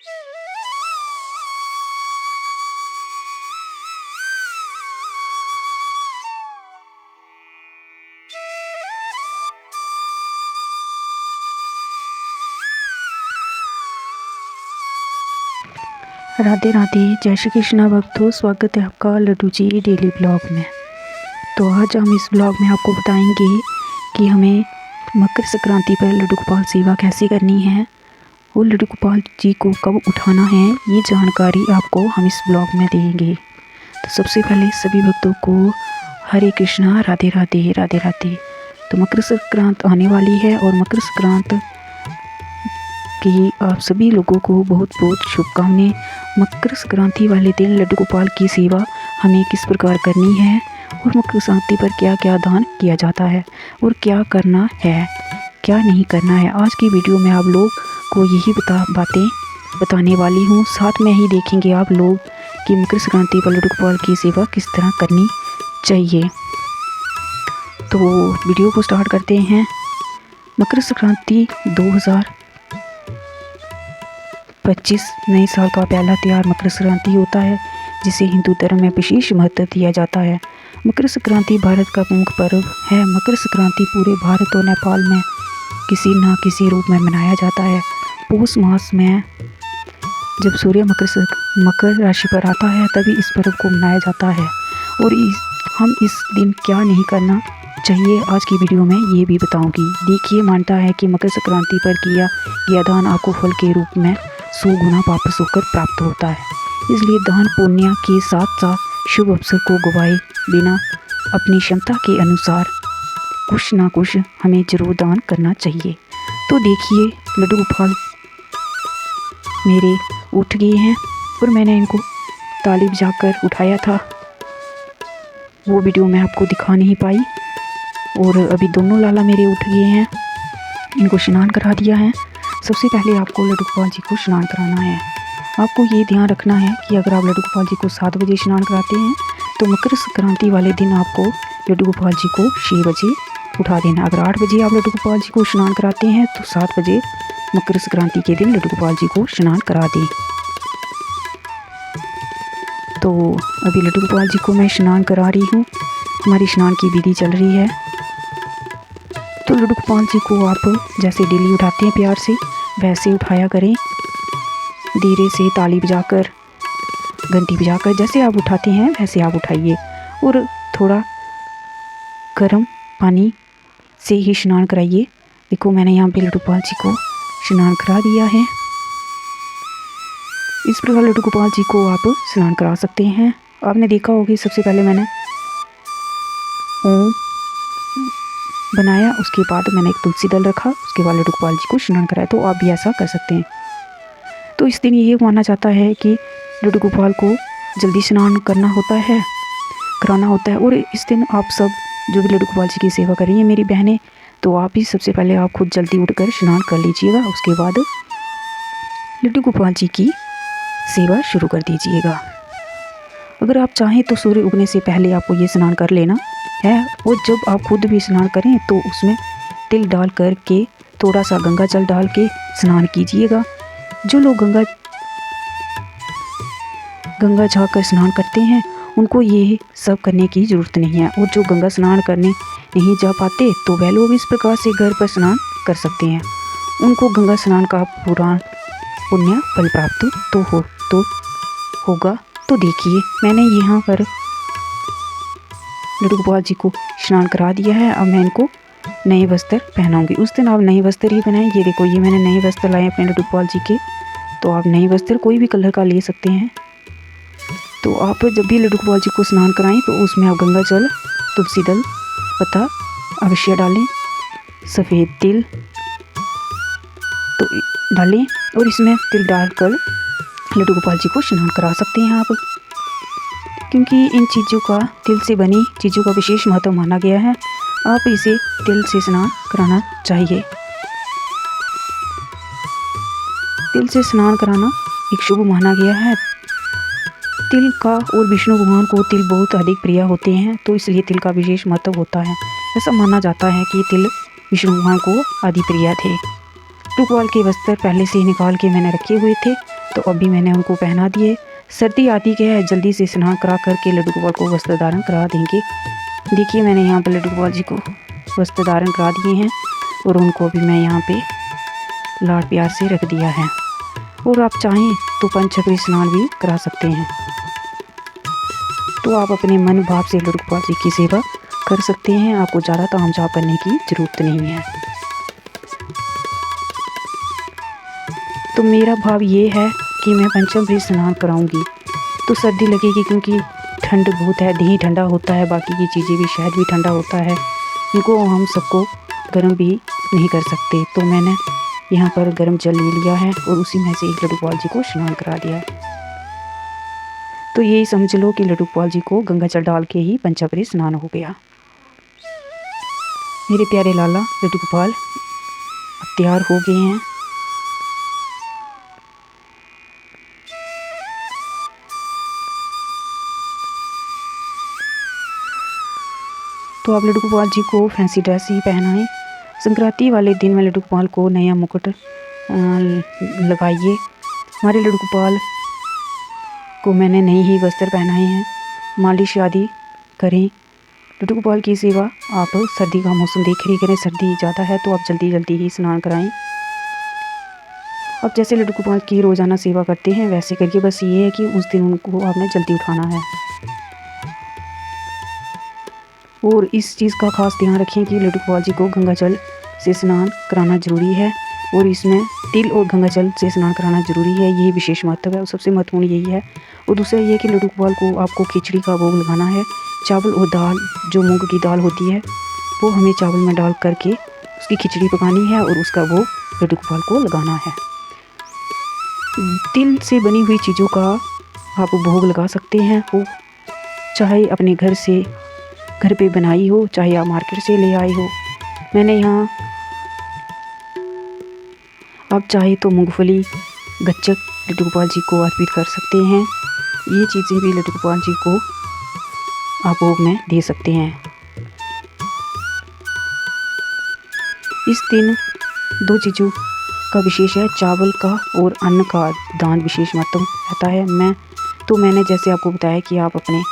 राधे राधे, जय श्री कृष्णा भक्तों। स्वागत है आपका लड्डू जी डेली ब्लॉग में। तो आज हम इस ब्लॉग में आपको बताएंगे कि हमें मकर संक्रांति पर लड्डू गोपाल सेवा कैसे करनी है और लड्डू गोपाल जी को कब उठाना है, ये जानकारी आपको हम इस ब्लॉग में देंगे। तो सबसे पहले सभी भक्तों को हरे कृष्णा, राधे राधे, राधे राधे। तो मकर संक्रांत आने वाली है और मकर संक्रांत कि आप सभी लोगों को बहुत बहुत शुभकामनाएं। मकर संक्रांति वाले दिन लड्डू गोपाल की सेवा हमें किस प्रकार करनी है और मकर संक्रांति पर क्या क्या दान किया जाता है और क्या करना है, क्या नहीं करना है, आज की वीडियो में आप लोग को यही बातें बताने वाली हूँ। साथ में ही देखेंगे आप लोग कि मकर संक्रांति पर लड्डू गोपाल की सेवा किस तरह करनी चाहिए। तो वीडियो को स्टार्ट करते हैं। मकर संक्रांति 2025 नए साल का पहला त्यौहार मकर संक्रांति होता है, जिसे हिंदू धर्म में विशेष महत्व दिया जाता है। मकर संक्रांति भारत का प्रमुख पर्व है। मकर संक्रांति पूरे भारत और नेपाल में किसी न किसी रूप में मनाया जाता है। पौष मास में जब सूर्य मकर राशि पर आता है तभी इस पर्व को मनाया जाता है। और हम इस दिन क्या नहीं करना चाहिए, आज की वीडियो में ये भी बताऊंगी। देखिए, मानता है कि मकर संक्रांति पर किया गया दान आपको फल के रूप में 100 गुना वापस होकर प्राप्त होता है। इसलिए दान पुण्य के साथ साथ शुभ अवसर को गवाए बिना अपनी क्षमता के अनुसार कुछ ना कुछ हमें जरूर दान करना चाहिए। तो देखिए, लड्डू गोपाल मेरे उठ गए हैं और मैंने इनको ताली बजाकर उठाया था, वो वीडियो मैं आपको दिखा नहीं पाई। और अभी दोनों लाला मेरे उठ गए हैं, इनको स्नान करा दिया है। सबसे पहले आपको लड्डू गोपाल जी को स्नान कराना है। आपको ये ध्यान रखना है कि अगर आप लड्डू गोपाल जी को 7 बजे स्नान कराते हैं तो मकर संक्रांति वाले दिन आपको लड्डू गोपाल जी को 6 बजे उठा देना। अगर 8 बजे आप लड्डू गोपाल जी को स्नान कराते हैं तो 7 बजे मकर संक्रांति के दिन लड्डू गोपाल जी को स्नान करा दें। तो अभी लड्डू गोपाल जी को मैं स्नान करा रही हूँ, हमारी स्नान की विधि चल रही है। तो लड्डू गोपाल जी को आप जैसे डेली उठाते हैं प्यार से, वैसे उठाया करें, धीरे से ताली बजाकर, घंटी बजाकर, जैसे आप उठाते हैं वैसे आप उठाइए। और थोड़ा गर्म पानी से ही स्नान कराइए। देखो, मैंने यहाँ पे लड्डू गोपाल जी को स्नान करा दिया है। इस प्रकार लड्डू गोपाल जी को आप स्नान करा सकते हैं। आपने देखा होगा, सबसे पहले मैंने ओम बनाया, उसके बाद मैंने एक तुलसी दल रखा, उसके बाद लड्डू गोपाल जी को स्नान कराया। तो आप भी ऐसा कर सकते हैं। तो इस दिन ये माना जाता है कि लड्डू गोपाल को जल्दी स्नान कराना होता है। और इस दिन आप सब जो भी लड्डू गोपाल जी की सेवा कर रही हैं मेरी बहनें, तो आप भी सबसे पहले आप खुद जल्दी उठकर स्नान कर लीजिएगा। उसके बाद लड्डू गोपाल जी की सेवा शुरू कर दीजिएगा। अगर आप चाहें तो सूर्य उगने से पहले आपको ये स्नान कर लेना है। और जब आप खुद भी स्नान करें तो उसमें तिल डाल कर के, थोड़ा सा गंगा जल डाल के स्नान कीजिएगा। जो लोग गंगा जाकर स्नान करते हैं उनको ये सब करने की ज़रूरत नहीं है। और जो गंगा स्नान करने नहीं जा पाते तो वह लोग इस प्रकार से घर पर स्नान कर सकते हैं। उनको गंगा स्नान का पूरा पुण्य फल प्राप्त तो होगा। तो देखिए, मैंने यहाँ पर लड्डू गोपाल जी को स्नान करा दिया है। अब मैं इनको नए वस्त्र पहनाऊंगी। उस दिन आप नए वस्त्र ही बनाएं। ये देखो, ये मैंने नए वस्त्र लाए अपने लड्डू गोपाल जी के। तो आप नए वस्त्र कोई भी कलर का ले सकते हैं। तो आप जब भी लड्डू गोपाल जी को स्नान कराएं तो उसमें आप गंगा जल, तुलसी दल पत्ता अवश्य डालें, सफ़ेद तिल तो डालें। और इसमें तिल डालकर लड्डू गोपाल जी को स्नान करा सकते हैं आप, क्योंकि इन चीज़ों का, तिल से बनी चीज़ों का विशेष महत्व माना गया है। आप इसे तिल से स्नान कराना चाहिए। तिल से स्नान कराना एक शुभ माना गया है। तिल का और विष्णु भगवान को तिल बहुत अधिक प्रिय होते हैं, तो इसलिए तिल का विशेष महत्व होता है। ऐसा माना जाता है कि तिल विष्णु भगवान को आदि प्रिय थे। लड्डू गोपाल के वस्त्र पहले से ही निकाल के मैंने रखे हुए थे। तो अभी मैंने उनको पहना दिए। सर्दी आती क्या है, जल्दी से स्नान करा करके लड्डू गोपाल को वस्त्र धारण करा देंगे। देखिए मैंने यहाँ पर लड्डू गोपाल जी को वस्त्र धारण करा दिए हैं और उनको भी मैं यहाँ पे लाड प्यार से रख दिया है। और आप चाहें तो पंचचक्री स्नान भी करा सकते हैं। तो आप अपने मन भाव से लड्डू गोपाल जी की सेवा कर सकते हैं, आपको ज़्यादा ताम झाम करने की ज़रूरत नहीं है। तो मेरा भाव ये है कि मैं पंचचक्री स्नान कराऊंगी। तो सर्दी लगेगी क्योंकि ठंड बहुत है, दही ठंडा होता है, बाकी की चीज़ें भी शहद भी ठंडा होता है, इनको हम सबको गर्म भी नहीं कर सकते। तो मैंने यहाँ पर गर्म जल ले लिया है और उसी में से एक लड्डू गोपाल जी को स्नान करा दिया है। तो यही समझ लो कि लड्डू गोपाल जी को गंगा जल डाल के ही पंचचक्री स्नान हो गया। मेरे प्यारे लाला लड्डू गोपाल अब तैयार हो गए हैं। तो आप लड्डू गोपाल जी को फैंसी ड्रेस ही पहनाएं। संक्रांति वाले दिन में लड्डू गोपाल को नया मुकुट लगाइए। हमारे लड्डू गोपाल को मैंने नए ही वस्त्र पहनाए हैं। मालिश आदि करें। लड्डू गोपाल की सेवा आप सर्दी का मौसम देख रही करें, सर्दी ज़्यादा है तो आप जल्दी जल्दी ही स्नान कराएं। अब जैसे लड्डू गोपाल की रोज़ाना सेवा करते हैं वैसे करिए, बस ये है कि उस दिन उनको आपने जल्दी उठाना है। और इस चीज़ का खास ध्यान रखें कि लड्डू गोपाल जी को गंगा जल से स्नान कराना ज़रूरी है और इसमें तिल और गंगा जल से स्नान कराना ज़रूरी है। यही विशेष महत्व है और सबसे महत्वपूर्ण यही है। और दूसरा ये है कि लड्डू गोपाल को आपको खिचड़ी का भोग लगाना है। चावल और दाल, जो मूंग की दाल होती है, वो हमें चावल में डाल करके उसकी खिचड़ी पकानी है और उसका भोग लड्डू गोपाल को लगाना है। तिल से बनी हुई चीज़ों का आप भोग लगा सकते हैं, वो चाहे अपने घर पे बनाई हो, चाहे आप मार्केट से ले आए हो। मैंने यहाँ आप चाहे तो मूंगफली, गच्चक लड्डू गोपाल जी को अर्पित कर सकते हैं। ये चीज़ें भी लड्डू गोपाल जी को आप भोग में दे सकते हैं। इस दिन दो चीज़ों का विशेष है, चावल का और अन्न का दान विशेष महत्व रहता है। मैंने जैसे आपको बताया कि आप अपने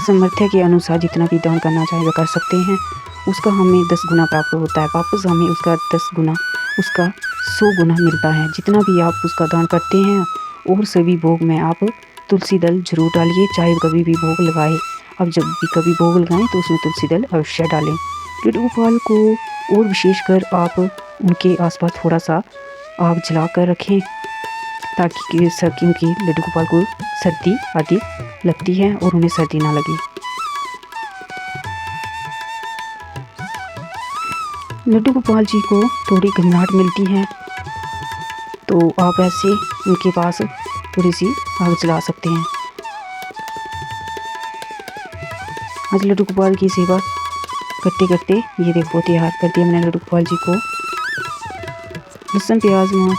सामर्थ्य के अनुसार जितना भी दान करना चाहे वह कर सकते हैं। उसका हमें 10 गुना प्राप्त होता है, वापस हमें उसका 10 गुना, उसका 100 गुना मिलता है जितना भी आप उसका दान करते हैं। और सभी भोग में आप तुलसी दल जरूर डालिए, चाहे कभी भी भोग लगाए। अब जब भी कभी भोग लगाएं तो उसमें तुलसी दल अवश्य डालें। लड्डू गोपाल को और विशेषकर आप उनके आसपास थोड़ा सा आग जला कर रखें ताकि क्योंकि लड्डू गोपाल को सर्दी आदि लगती है और उन्हें सर्दी ना लगे। लड्डू गोपाल जी को थोड़ी घबराहट मिलती है तो आप ऐसे उनके पास थोड़ी सी आग जला सकते हैं। आज लड्डू गोपाल की सेवा करते करते ये देखो तैयार कर दिया मैंने लड्डू गोपाल जी को। लहसुन प्याज मांस,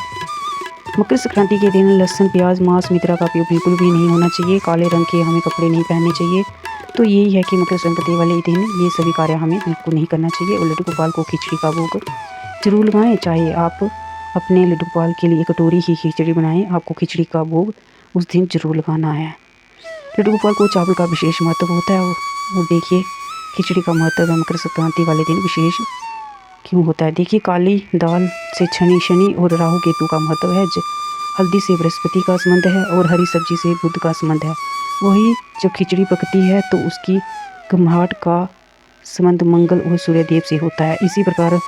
मकर संक्रांति के दिन लहसुन प्याज मांस मित्रा का उपयोग बिल्कुल भी नहीं होना चाहिए। काले रंग के हमें कपड़े नहीं पहनने चाहिए। तो यही है कि मकर संक्रांति वाले दिन ये सभी कार्य हमें बिल्कुल नहीं करना चाहिए। और लड्डू गोपाल को खिचड़ी का भोग जरूर लगाएं, चाहे आप अपने लड्डू गोपाल के लिए कटोरी ही खिचड़ी बनाएं, आपको खिचड़ी का भोग उस दिन जरूर लगाना है। लड्डू गोपाल को चावल का विशेष महत्व होता है। और देखिए खिचड़ी का महत्व है मकर संक्रांति वाले दिन विशेष क्यों होता है। देखिए काली दाल से शनि और राहु केतु का महत्व है। हल्दी से बृहस्पति का संबंध है और हरी सब्जी से बुध का संबंध है। वही जब खिचड़ी पकती है तो उसकी घमाहट का संबंध मंगल और सूर्यदेव से होता है। इसी प्रकार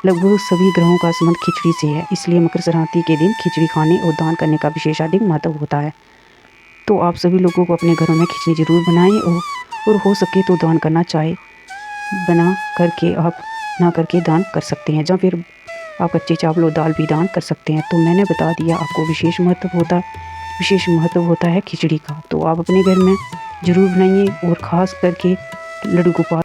लगभग सभी ग्रहों का संबंध खिचड़ी से है। इसलिए मकर संक्रांति के दिन खिचड़ी खाने और दान करने का विशेषाधिक महत्व होता है। तो आप सभी लोगों को अपने घरों में खिचड़ी जरूर बनाएं और हो सके तो दान करना चाहे बना करके आप ना करके दान कर सकते हैं, या फिर आप कच्चे चावल और दाल भी दान कर सकते हैं। तो मैंने बता दिया आपको विशेष महत्व होता है खिचड़ी का। तो आप अपने घर में ज़रूर बनाइए और ख़ास करके लड्डू गोपाल